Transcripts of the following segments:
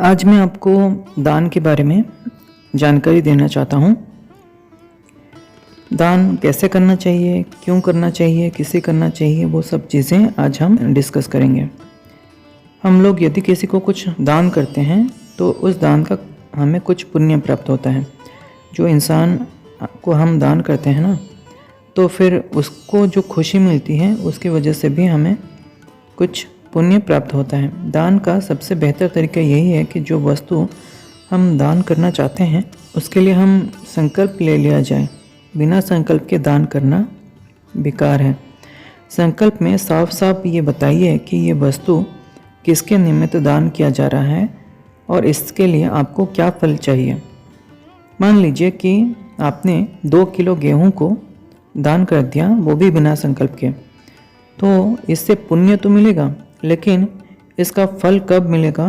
आज मैं आपको दान के बारे में जानकारी देना चाहता हूँ। दान कैसे करना चाहिए, क्यों करना चाहिए, किसे करना चाहिए, वो सब चीज़ें आज हम डिस्कस करेंगे। हम लोग यदि किसी को कुछ दान करते हैं तो उस दान का हमें कुछ पुण्य प्राप्त होता है। जो इंसान को हम दान करते हैं ना, तो फिर उसको जो खुशी मिलती है उसकी वजह से भी हमें कुछ पुण्य प्राप्त होता है। दान का सबसे बेहतर तरीका यही है कि जो वस्तु हम दान करना चाहते हैं उसके लिए हम संकल्प ले लिया जाए। बिना संकल्प के दान करना बेकार है। संकल्प में साफ साफ ये बताइए कि ये वस्तु किसके निमित्त दान किया जा रहा है और इसके लिए आपको क्या फल चाहिए। मान लीजिए कि आपने 2 किलो गेहूं को दान कर दिया, वो भी बिना संकल्प के, तो इससे पुण्य तो मिलेगा, लेकिन इसका फल कब मिलेगा,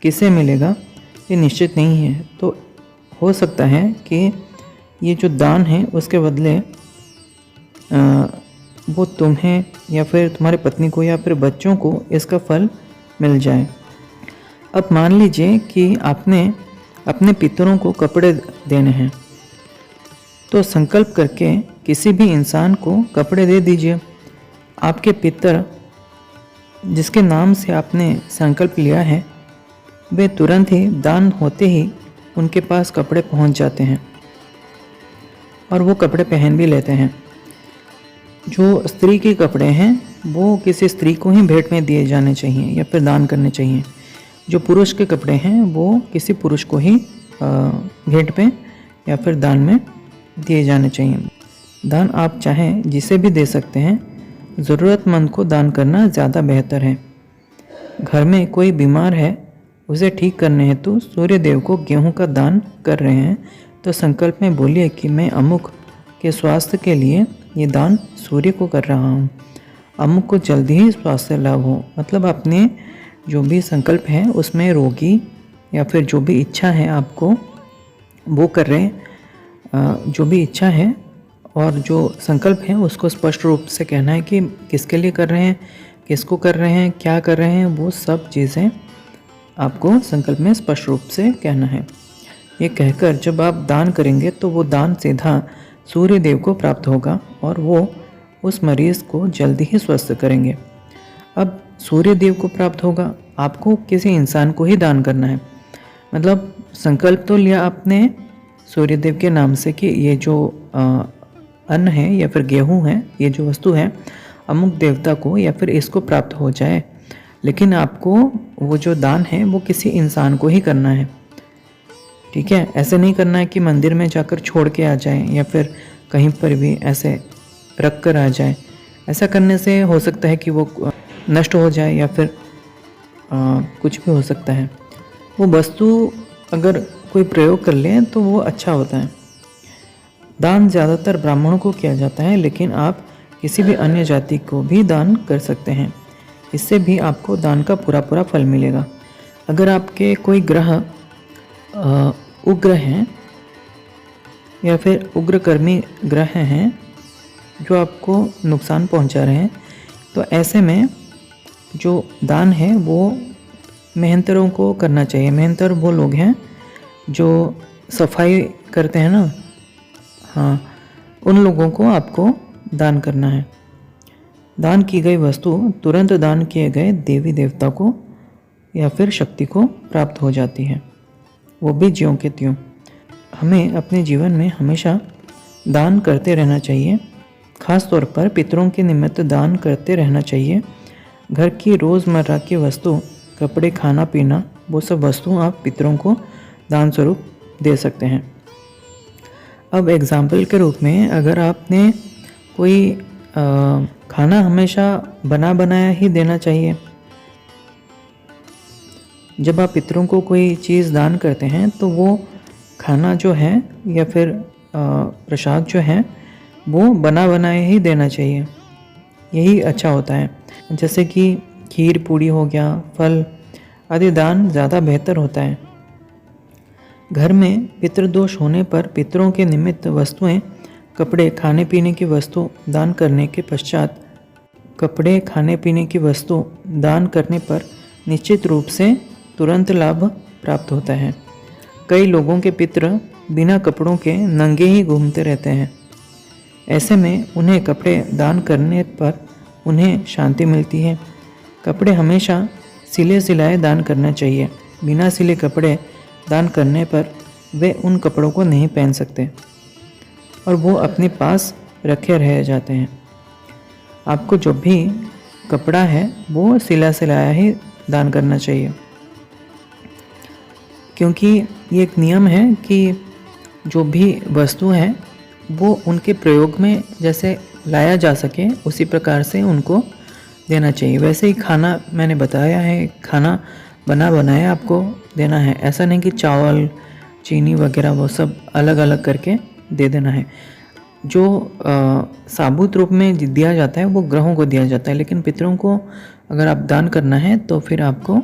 किसे मिलेगा, ये निश्चित नहीं है। तो हो सकता है कि ये जो दान है उसके बदले वो तुम्हें या फिर तुम्हारी पत्नी को या फिर बच्चों को इसका फल मिल जाए। अब मान लीजिए कि आपने अपने पितरों को कपड़े देने हैं, तो संकल्प करके किसी भी इंसान को कपड़े दे दीजिए। आपके पितर जिसके नाम से आपने संकल्प लिया है, वे तुरंत ही दान होते ही उनके पास कपड़े पहुंच जाते हैं और वो कपड़े पहन भी लेते हैं। जो स्त्री के कपड़े हैं वो किसी स्त्री को ही भेंट में दिए जाने चाहिए या फिर दान करने चाहिए। जो पुरुष के कपड़े हैं वो किसी पुरुष को ही भेंट पे या फिर दान में दिए जाने चाहिए। दान आप चाहें जिसे भी दे सकते हैं, ज़रूरतमंद को दान करना ज़्यादा बेहतर है। घर में कोई बीमार है, उसे ठीक करने हेतु सूर्य देव को गेहूं का दान कर रहे हैं, तो संकल्प में बोलिए कि मैं अमुक के स्वास्थ्य के लिए ये दान सूर्य को कर रहा हूँ, अमुक को जल्दी ही स्वास्थ्य लाभ हो। मतलब अपने जो भी संकल्प है उसमें रोगी या फिर जो भी इच्छा है आपको वो कर रहे हैं। जो भी इच्छा है और जो संकल्प है उसको स्पष्ट रूप से कहना है कि किसके लिए कर रहे हैं, किसको कर रहे हैं, क्या कर रहे हैं, वो सब चीज़ें आपको संकल्प में स्पष्ट रूप से कहना है। ये कहकर जब आप दान करेंगे तो वो दान सीधा सूर्य देव को प्राप्त होगा और वो उस मरीज़ को जल्दी ही स्वस्थ करेंगे। अब सूर्य देव को प्राप्त होगा, आपको किसी इंसान को ही दान करना है। मतलब संकल्प तो लिया आपने सूर्य देव के नाम से कि ये जो अन्न है या फिर गेहूं है, ये जो वस्तु है अमुक देवता को या फिर इसको प्राप्त हो जाए, लेकिन आपको वो जो दान है वो किसी इंसान को ही करना है। ठीक है, ऐसे नहीं करना है कि मंदिर में जाकर छोड़ के आ जाए या फिर कहीं पर भी ऐसे रख कर आ जाए। ऐसा करने से हो सकता है कि वो नष्ट हो जाए या फिर कुछ भी हो सकता है। वो वस्तु अगर कोई प्रयोग कर ले तो वो अच्छा होता है। दान ज़्यादातर ब्राह्मणों को किया जाता है, लेकिन आप किसी भी अन्य जाति को भी दान कर सकते हैं। इससे भी आपको दान का पूरा फल मिलेगा। अगर आपके कोई ग्रह उग्र हैं या फिर उग्रकर्मी ग्रह हैं जो आपको नुकसान पहुंचा रहे हैं, तो ऐसे में जो दान है वो मेहनतरों को करना चाहिए। मेहनतर वो लोग हैं जो सफाई करते हैं ना, हाँ, उन लोगों को आपको दान करना है। दान की गई वस्तु तुरंत दान किए गए देवी देवता को या फिर शक्ति को प्राप्त हो जाती है, वो भी ज्यों के त्यों। हमें अपने जीवन में हमेशा दान करते रहना चाहिए। खास तौर पर पितरों के निमित्त दान करते रहना चाहिए। घर की रोज़मर्रा की वस्तु, कपड़े, खाना पीना, वो सब वस्तु आप पितरों को दान स्वरूप दे सकते हैं। अब एग्ज़ाम्पल के रूप में अगर आपने कोई खाना हमेशा बना बनाया ही देना चाहिए। जब आप पितरों को कोई चीज़ दान करते हैं तो वो खाना जो है या फिर प्रसाद जो है वो बना बनाया ही देना चाहिए। यही अच्छा होता है। जैसे कि खीर पूड़ी हो गया, फल आदि दान ज़्यादा बेहतर होता है। घर में पितृदोष होने पर पितरों के निमित्त वस्तुएं, कपड़े, खाने पीने की वस्तु दान करने के पश्चात, कपड़े, खाने पीने की वस्तु दान करने पर निश्चित रूप से तुरंत लाभ प्राप्त होता है। कई लोगों के पितृ बिना कपड़ों के नंगे ही घूमते रहते हैं। ऐसे में उन्हें कपड़े दान करने पर उन्हें शांति मिलती है। कपड़े हमेशा सिले सिलाए दान करना चाहिए। बिना सिले कपड़े दान करने पर वे उन कपड़ों को नहीं पहन सकते और वो अपने पास रखे रह जाते हैं। आपको जो भी कपड़ा है वो सिला सिलाया ही दान करना चाहिए, क्योंकि ये एक नियम है कि जो भी वस्तु है वो उनके प्रयोग में जैसे लाया जा सके उसी प्रकार से उनको देना चाहिए। वैसे ही खाना मैंने बताया है, खाना बना बनाया आपको देना है। ऐसा नहीं कि चावल चीनी वगैरह वो सब अलग अलग करके दे देना है। जो साबुत रूप में दिया जाता है वो ग्रहों को दिया जाता है, लेकिन पितरों को अगर आप दान करना है तो फिर आपको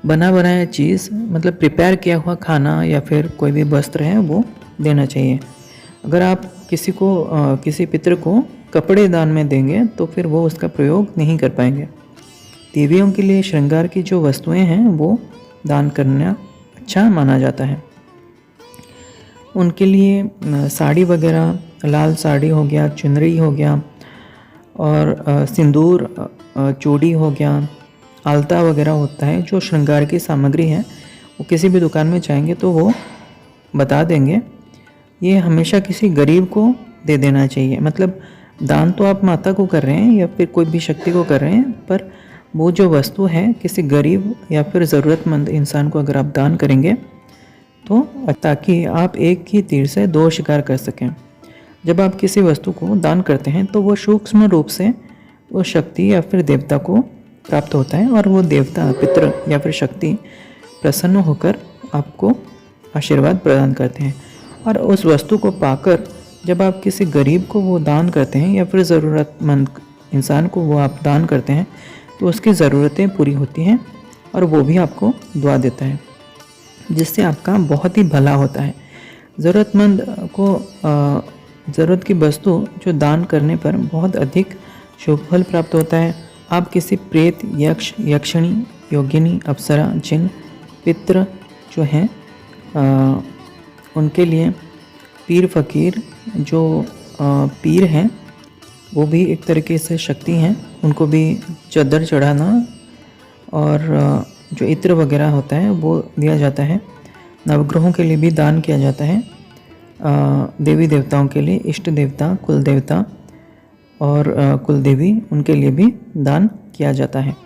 बना बनाया चीज़ मतलब प्रिपेयर किया हुआ खाना या फिर कोई भी वस्त्र है वो देना चाहिए। अगर आप किसी पितर को कपड़े दान में देंगे तो फिर वो उसका प्रयोग नहीं कर पाएंगे। देवियों के लिए श्रृंगार की जो वस्तुएं हैं वो दान करना अच्छा माना जाता है। उनके लिए साड़ी वगैरह, लाल साड़ी हो गया, चुनरी हो गया और सिंदूर, चूड़ी हो गया, आलता वगैरह होता है। जो श्रृंगार की सामग्री है वो किसी भी दुकान में जाएंगे तो वो बता देंगे। ये हमेशा किसी गरीब को दे देना चाहिए। मतलब दान तो आप माता को कर रहे हैं या फिर कोई भी शक्ति को कर रहे हैं, पर वो जो वस्तु है किसी गरीब या फिर ज़रूरतमंद इंसान को अगर आप दान करेंगे तो ताकि आप एक ही तीर से दो शिकार कर सकें। जब आप किसी वस्तु को दान करते हैं तो वो सूक्ष्म रूप से वो शक्ति या फिर देवता को प्राप्त होता है और वो देवता, पितृ या फिर शक्ति प्रसन्न होकर आपको आशीर्वाद प्रदान करते हैं। और उस वस्तु को पाकर जब आप किसी गरीब को वो दान करते हैं या फिर ज़रूरतमंद इंसान को वो आप दान करते हैं तो उसकी ज़रूरतें पूरी होती हैं और वो भी आपको दुआ देता है, जिससे आपका बहुत ही भला होता है। ज़रूरतमंद को ज़रूरत की वस्तु जो दान करने पर बहुत अधिक शुभ फल प्राप्त होता है। आप किसी प्रेत, यक्ष, यक्षिणी, योगिनी, अप्सरा, जिन, पितृ जो हैं उनके लिए पीर फकीर जो पीर हैं वो भी एक तरीके से शक्ति हैं, उनको भी चादर चढ़ाना और जो इत्र वगैरह होता है वो दिया जाता है। नवग्रहों के लिए भी दान किया जाता है। देवी देवताओं के लिए, इष्ट देवता, कुल देवता और कुल देवी, उनके लिए भी दान किया जाता है।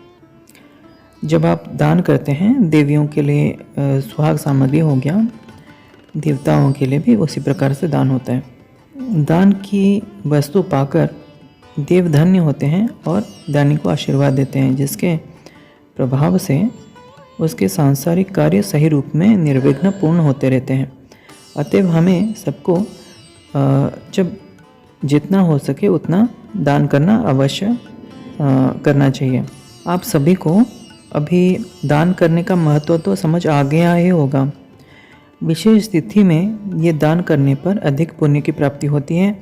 जब आप दान करते हैं देवियों के लिए सुहाग सामग्री हो गया, देवताओं के लिए भी उसी प्रकार से दान होता है। दान की वस्तु पाकर देव धन्य होते हैं और दानी को आशीर्वाद देते हैं, जिसके प्रभाव से उसके सांसारिक कार्य सही रूप में निर्विघ्न पूर्ण होते रहते हैं। अतएव हमें सबको जब जितना हो सके उतना दान करना अवश्य करना चाहिए। आप सभी को अभी दान करने का महत्व तो समझ आ गया ही होगा। विशेष तिथि में ये दान करने पर अधिक पुण्य की प्राप्ति होती है।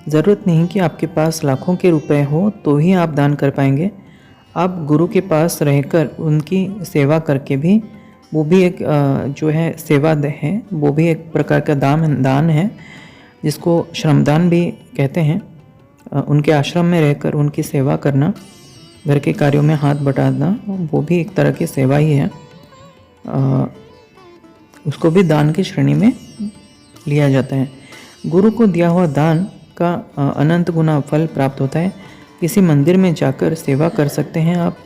ज़रूरत नहीं कि आपके पास लाखों के रुपए हो तो ही आप दान कर पाएंगे। आप गुरु के पास रहकर उनकी सेवा करके भी, वो भी एक जो है सेवा है, वो भी एक प्रकार का दान है, जिसको श्रमदान भी कहते हैं। उनके आश्रम में रहकर उनकी सेवा करना, घर के कार्यों में हाथ बटाना, वो भी एक तरह की सेवा ही है। उसको भी दान की श्रेणी में लिया जाता है। गुरु को दिया हुआ दान का अनंत गुना फल प्राप्त होता है। किसी मंदिर में जाकर सेवा कर सकते हैं आप।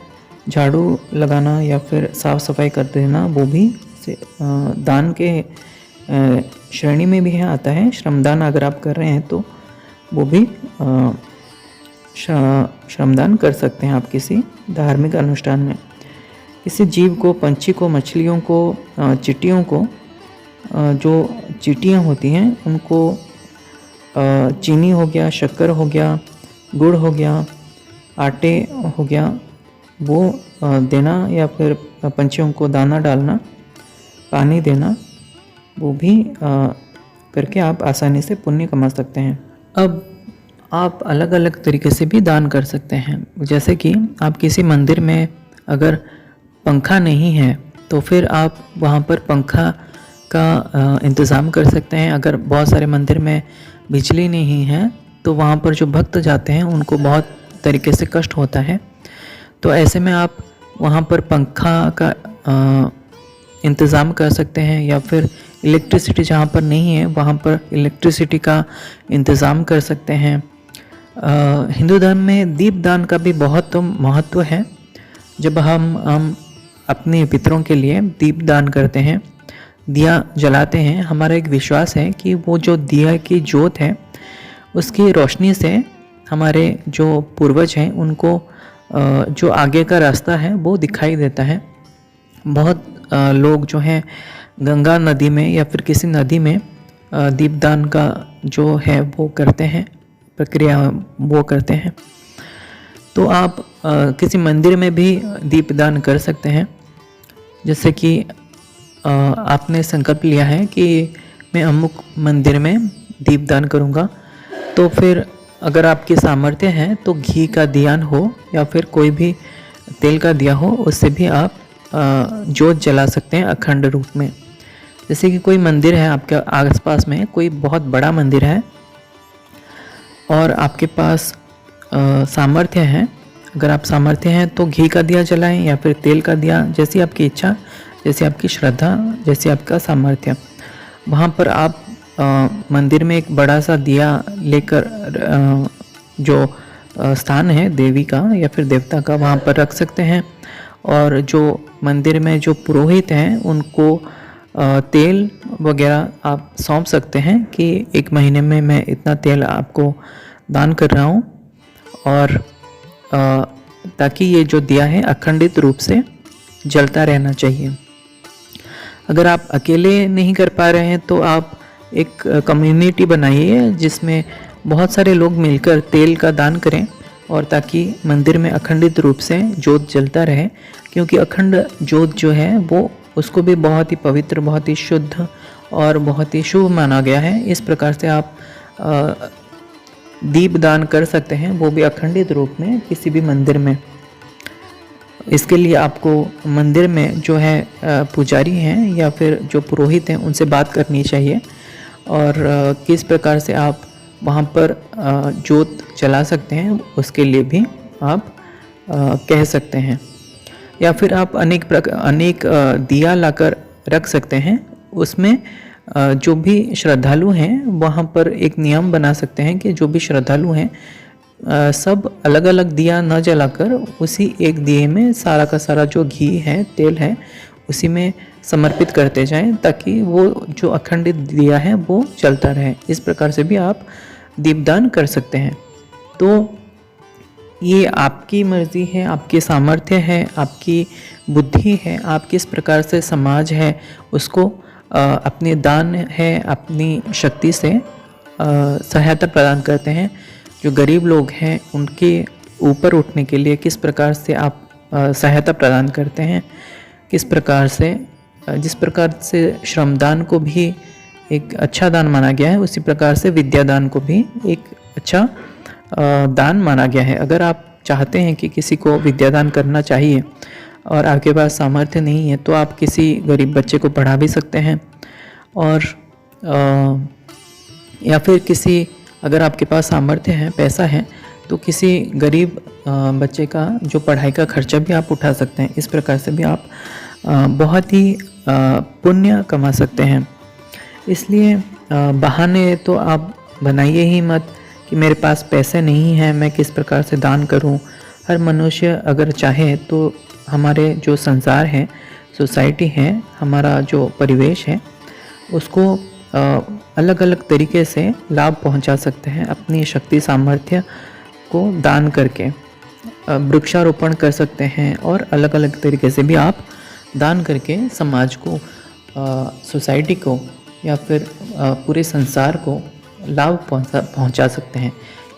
झाड़ू लगाना या फिर साफ सफाई कर देना, वो भी दान के श्रेणी में भी है, आता है। श्रमदान अगर आप कर रहे हैं तो वो भी श्रमदान कर सकते हैं आप किसी धार्मिक अनुष्ठान में। किसी जीव को, पंछी को, मछलियों को, चींटियों को, जो चींटियाँ होती हैं उनको चीनी हो गया, शक्कर हो गया, गुड़ हो गया, आटे हो गया, वो देना या फिर पंछियों को दाना डालना, पानी देना, वो भी करके आप आसानी से पुण्य कमा सकते हैं। अब आप अलग अलग तरीके से भी दान कर सकते हैं। जैसे कि आप किसी मंदिर में अगर पंखा नहीं है तो फिर आप वहाँ पर पंखा का इंतज़ाम कर सकते हैं। अगर बहुत सारे मंदिर में बिजली नहीं है तो वहाँ पर जो भक्त जाते हैं उनको बहुत तरीके से कष्ट होता है, तो ऐसे में आप वहाँ पर पंखा का इंतज़ाम कर सकते हैं, या फिर इलेक्ट्रिसिटी जहाँ पर नहीं है वहाँ पर इलेक्ट्रिसिटी का इंतज़ाम कर सकते हैं। हिंदू धर्म में दीपदान का भी बहुत महत्व है। जब हम अपने पितरों के लिए दीपदान करते हैं, दिया जलाते हैं, हमारा एक विश्वास है कि वो जो दिया की ज्योत है उसकी रोशनी से हमारे जो पूर्वज हैं उनको जो आगे का रास्ता है वो दिखाई देता है। बहुत लोग जो हैं गंगा नदी में या फिर किसी नदी में दीपदान का जो है वो करते हैं, प्रक्रिया वो करते हैं। तो आप किसी मंदिर में भी दीपदान कर सकते हैं। जैसे कि आपने संकल्प लिया है कि मैं अमुक मंदिर में दीपदान करूँगा, तो फिर अगर आपकी सामर्थ्य है तो घी का दिया हो या फिर कोई भी तेल का दिया हो, उससे भी आप ज्योत जला सकते हैं अखंड रूप में। जैसे कि कोई मंदिर है आपके आसपास में, कोई बहुत बड़ा मंदिर है और आपके पास सामर्थ्य है, अगर आप सामर्थ्य हैं तो घी का दिया जलाएं या फिर तेल का दिया, जैसी आपकी इच्छा, जैसी आपकी श्रद्धा, जैसी आपका सामर्थ्य। वहाँ पर आप मंदिर में एक बड़ा सा दिया लेकर जो स्थान है देवी का या फिर देवता का, वहाँ पर रख सकते हैं। और जो मंदिर में जो पुरोहित हैं उनको तेल वगैरह आप सौंप सकते हैं कि 1 महीने में मैं इतना तेल आपको दान कर रहा हूँ, और ताकि ये जो दिया है अखंडित रूप से जलता रहना चाहिए। अगर आप अकेले नहीं कर पा रहे हैं तो आप एक कम्युनिटी बनाइए जिसमें बहुत सारे लोग मिलकर तेल का दान करें, और ताकि मंदिर में अखंडित रूप से ज्योत जलता रहे। क्योंकि अखंड ज्योत जो है वो उसको भी बहुत ही पवित्र, बहुत ही शुद्ध और बहुत ही शुभ माना गया है। इस प्रकार से आप दीप दान कर सकते हैं, वो भी अखंडित रूप में किसी भी मंदिर में। इसके लिए आपको मंदिर में जो है पुजारी हैं या फिर जो पुरोहित हैं उनसे बात करनी चाहिए, और किस प्रकार से आप वहाँ पर ज्योत जला सकते हैं उसके लिए भी आप कह सकते हैं। या फिर आप अनेक दिया लाकर रख सकते हैं। उसमें जो भी श्रद्धालु हैं वहाँ पर एक नियम बना सकते हैं कि जो भी श्रद्धालु हैं सब अलग अलग दिया न जलाकर उसी एक दिए में सारा का सारा जो घी है, तेल है, उसी में समर्पित करते जाएं, ताकि वो जो अखंडित दिया है वो चलता रहे। इस प्रकार से भी आप दीपदान कर सकते हैं। तो ये आपकी मर्ज़ी है, आपकी सामर्थ्य है, आपकी बुद्धि है, आप किस प्रकार से समाज है उसको अपने दान है, अपनी शक्ति से सहायता प्रदान करते हैं। जो गरीब लोग हैं उनके ऊपर उठने के लिए किस प्रकार से आप सहायता प्रदान करते हैं, किस प्रकार से, जिस प्रकार से श्रमदान को भी एक अच्छा दान माना गया है, उसी प्रकार से विद्यादान को भी एक अच्छा दान माना गया है। अगर आप चाहते हैं कि किसी को विद्यादान करना चाहिए और आपके पास सामर्थ्य नहीं है तो आप किसी गरीब बच्चे को पढ़ा भी सकते हैं, और या फिर किसी, अगर आपके पास सामर्थ्य है, पैसा है, तो किसी गरीब बच्चे का जो पढ़ाई का खर्चा भी आप उठा सकते हैं। इस प्रकार से भी आप बहुत ही पुण्य कमा सकते हैं। इसलिए बहाने तो आप बनाइए ही मत कि मेरे पास पैसे नहीं हैं, मैं किस प्रकार से दान करूं। हर मनुष्य अगर चाहे तो हमारे जो संसार है, सोसाइटी है, हमारा जो परिवेश है, उसको अलग अलग तरीके से लाभ पहुंचा सकते हैं। अपनी शक्ति सामर्थ्य को दान करके वृक्षारोपण कर सकते हैं, और अलग अलग तरीके से भी आप दान करके समाज को, सोसाइटी को या फिर पूरे संसार को लाभ पहुंचा सकते हैं।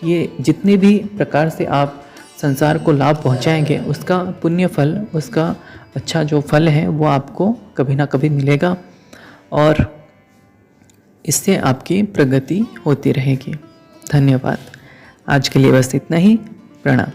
ये जितने भी प्रकार से आप संसार को लाभ पहुंचाएंगे उसका पुण्य फल, उसका अच्छा जो फल है वो आपको कभी ना कभी मिलेगा, और इससे आपकी प्रगति होती रहेगी। धन्यवाद। आज के लिए बस इतना ही। प्रणाम।